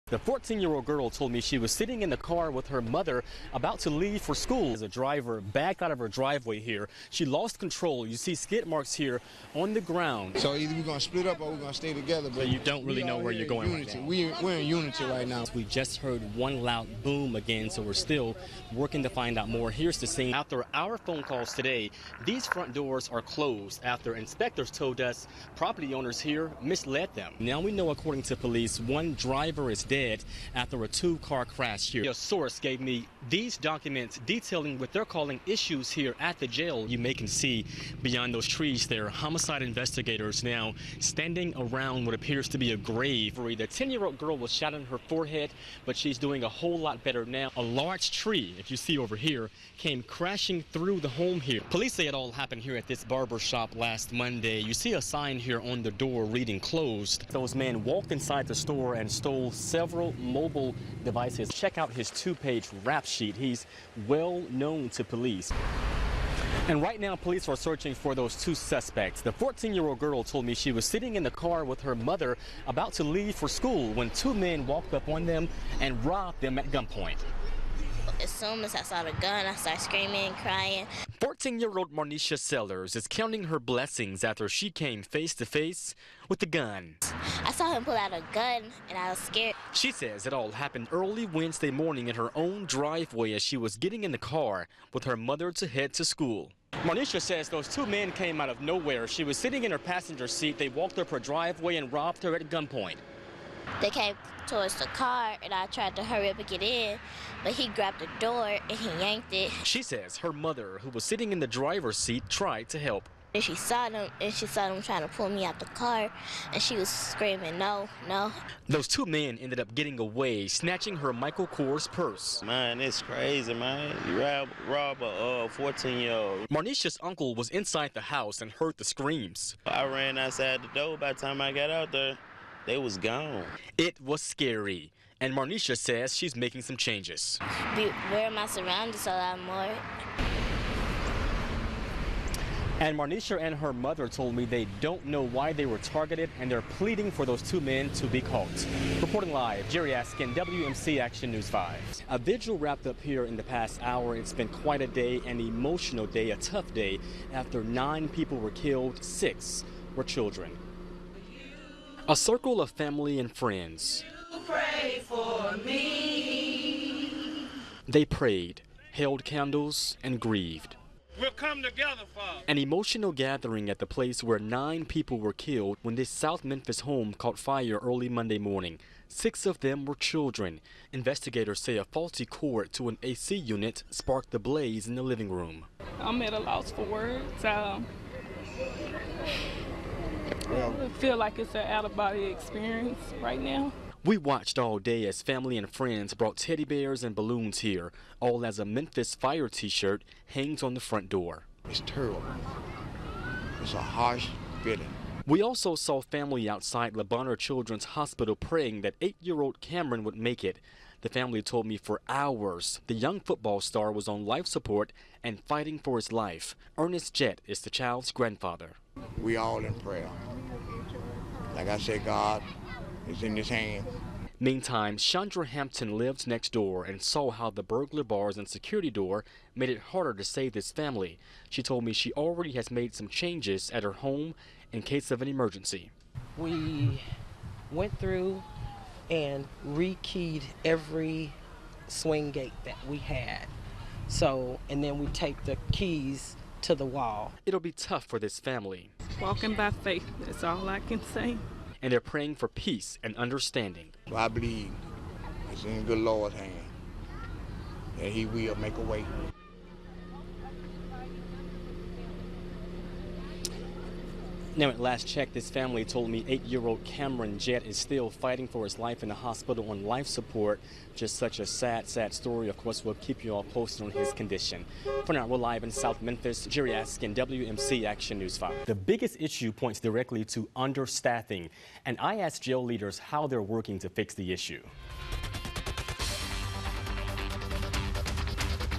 The 14-year-old girl told me she was sitting in the car with her mother about to leave for school. As a driver backed out of her driveway here, she lost control. You see skid marks here on the ground. So either we're going to split up or we're going to stay together. But you don't really know where you're going right now. We're in unity right now. We just heard one loud boom again, so we're still working to find out more. Here's the scene. After our phone calls today, these front doors are closed after inspectors told us property owners here misled them. Now we know, according to police, one driver is dead after a two-car crash here. A source gave me these documents detailing what they're calling issues here at the jail. You may can see beyond those trees there, homicide investigators now standing around what appears to be a grave. The 10-year-old girl was shot in her forehead, but she's doing a whole lot better now. A large tree, if you see over here, came crashing through the home here. Police say it all happened here at this barber shop last Monday. You see a sign here on the door reading closed. Those men walked inside the store and stole several mobile devices. Check out his two-page rap sheet. He's well known to police. And right now, police are searching for those two suspects. The 14-year-old girl told me she was sitting in the car with her mother about to leave for school when two men walked up on them and robbed them at gunpoint. As soon as I saw the gun, I started screaming and crying. 14-year-old Marnisha Sellers is counting her blessings after she came face-to-face with the gun. I saw him pull out a gun, and I was scared. She says it all happened early Wednesday morning in her own driveway as she was getting in the car with her mother to head to school. Marnisha says those two men came out of nowhere. She was sitting in her passenger seat. They walked up her driveway and robbed her at gunpoint. They came towards the car, and I tried to hurry up and get in, but he grabbed the door and he yanked it. She says her mother, who was sitting in the driver's seat, tried to help. And she saw them trying to pull me out the car, and she was screaming, "No, no." Those two men ended up getting away, snatching her Michael Kors purse. Man, it's crazy, man. You rob a 14-year-old. Marnisha's uncle was inside the house and heard the screams. I ran outside the door. By the time I got out there, they was gone. It was scary, and Marnisha says she's making some changes. Beware my surroundings a lot more. And Marnisha and her mother told me they don't know why they were targeted, and they're pleading for those two men to be caught. Reporting live, Jerry Askin, WMC Action News 5. A vigil wrapped up here in the past hour. It's been quite a day, an emotional day, a tough day. After 9 people were killed, 6 were children. A circle of family and friends. Pray for me. They prayed, held candles, and grieved. We'll come together, Father. An emotional gathering at the place where 9 people were killed when this South Memphis home caught fire early Monday morning. 6 of them were children. Investigators say a faulty cord to an AC unit sparked the blaze in the living room. I'm at a loss for words. I feel like it's an out-of-body experience right now. We watched all day as family and friends brought teddy bears and balloons here, all as a Memphis Fire t-shirt hangs on the front door. It's terrible. It's a harsh feeling. We also saw family outside Le Bonheur Children's Hospital praying that 8-year-old Cameron would make it. The family told me for hours the young football star was on life support and fighting for his life. Ernest Jett is the child's grandfather. We all in prayer. Like I said, God is in his hand. Meantime, Chandra Hampton lived next door and saw how the burglar bars and security door made it harder to save this family. She told me she already has made some changes at her home in case of an emergency. We went through and rekeyed every swing gate that we had. And then we taped the keys to the wall. It'll be tough for this family. Walking by faith, that's all I can say. And they're praying for peace and understanding. So I believe it's in the good Lord's hand that he will make a way. Now, at last check, this family told me 8-year-old Cameron Jett is still fighting for his life in the hospital on life support. Just such a sad, sad story. Of course, we'll keep you all posted on his condition. For now, we're live in South Memphis. Jerry Askin, WMC Action News 5. The biggest issue points directly to understaffing, and I asked jail leaders how they're working to fix the issue.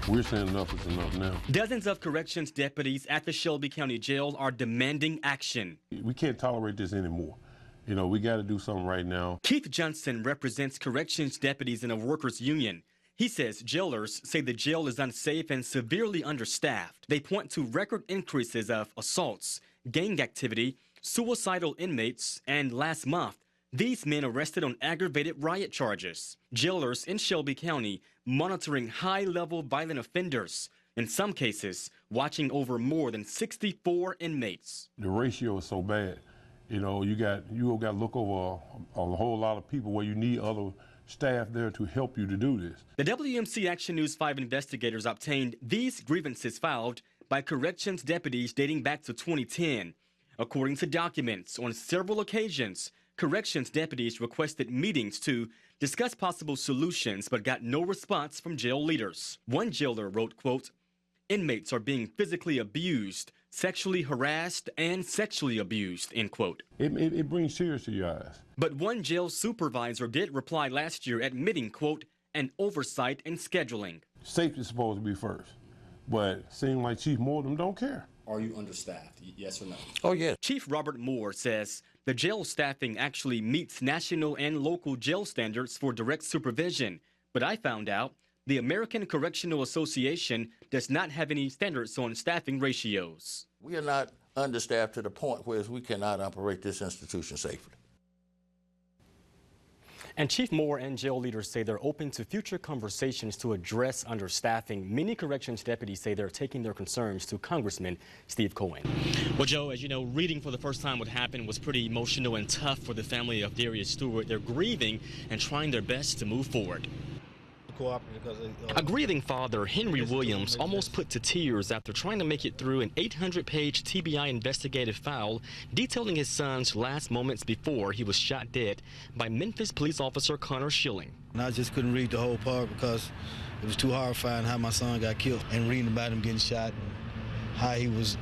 We're saying enough is enough now. Dozens of corrections deputies at the Shelby County Jail are demanding action. We can't tolerate this anymore. You know, we got to do something right now. Keith Johnson represents corrections deputies in a workers' union. He says jailers say the jail is unsafe and severely understaffed. They point to record increases of assaults, gang activity, suicidal inmates, and last month, these men arrested on aggravated riot charges. Jailers in Shelby County monitoring high-level violent offenders, in some cases, watching over more than 64 inmates. The ratio is so bad. You know, you got to look over a whole lot of people where you need other staff there to help you to do this. The WMC Action News 5 investigators obtained these grievances filed by corrections deputies dating back to 2010. According to documents, on several occasions, corrections deputies requested meetings to discuss possible solutions but got no response from jail leaders. One jailer wrote, quote, "Inmates are being physically abused, sexually harassed, and sexually abused," end quote. It brings tears to your eyes. But one jail supervisor did reply last year admitting, quote, "an oversight in scheduling." Safety is supposed to be first, but it seems like Chief Mortem don't care. Are you understaffed, yes or no? Oh, yeah. Chief Robert Moore says the jail staffing actually meets national and local jail standards for direct supervision. But I found out the American Correctional Association does not have any standards on staffing ratios. We are not understaffed to the point where we cannot operate this institution safely. And Chief Moore and jail leaders say they're open to future conversations to address understaffing. Many corrections deputies say they're taking their concerns to Congressman Steve Cohen. Well, Joe, as you know, reading for the first time what happened was pretty emotional and tough for the family of Darius Stewart. They're grieving and trying their best to move forward. A grieving father, Henry Williams, almost put to tears after trying to make it through an 800-page TBI investigative file detailing his son's last moments before he was shot dead by Memphis police officer Connor Schilling. And I just couldn't read the whole part because it was too horrifying how my son got killed, and reading about him getting shot and how he was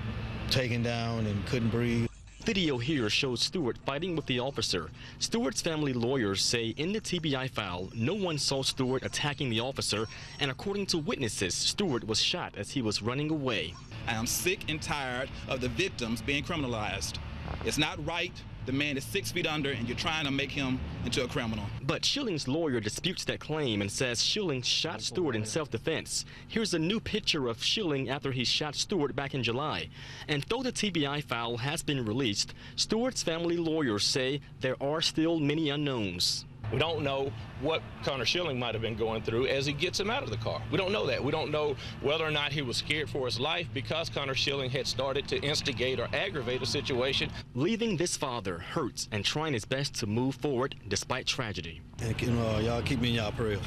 taken down and couldn't breathe. Video here shows Stewart fighting with the officer. Stewart's family lawyers say in the TBI file, no one saw Stewart attacking the officer, and according to witnesses, Stewart was shot as he was running away. I am sick and tired of the victims being criminalized. It's not right. The man is 6 feet under, and you're trying to make him into a criminal. But Schilling's lawyer disputes that claim and says Schilling shot Stewart in self-defense. Here's a new picture of Schilling after he shot Stewart back in July. And though the TBI file has been released, Stewart's family lawyers say there are still many unknowns. We don't know what Connor Schilling might have been going through as he gets him out of the car. We don't know that. We don't know whether or not he was scared for his life because Connor Schilling had started to instigate or aggravate a situation. Leaving this father hurts and trying his best to move forward despite tragedy. And y'all keep me in y'all prayers.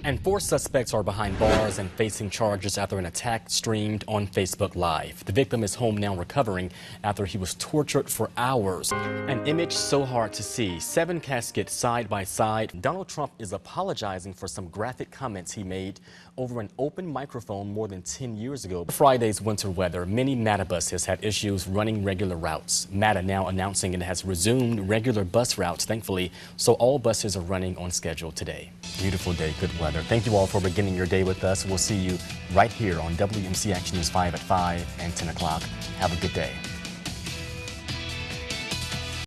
And 4 suspects are behind bars and facing charges after an attack streamed on Facebook Live. The victim is home now recovering after he was tortured for hours. An image so hard to see. 7 caskets side by side. Donald Trump is apologizing for some graphic comments he made over an open microphone more than 10 years ago. Friday's winter weather, many MATA buses had issues running regular routes. MATA now announcing it has resumed regular bus routes, thankfully, so all buses are running on schedule today. Beautiful day, good weather. Thank you all for beginning your day with us. We'll see you right here on WMC Action News 5 at 5 and 10 o'clock. Have a good day.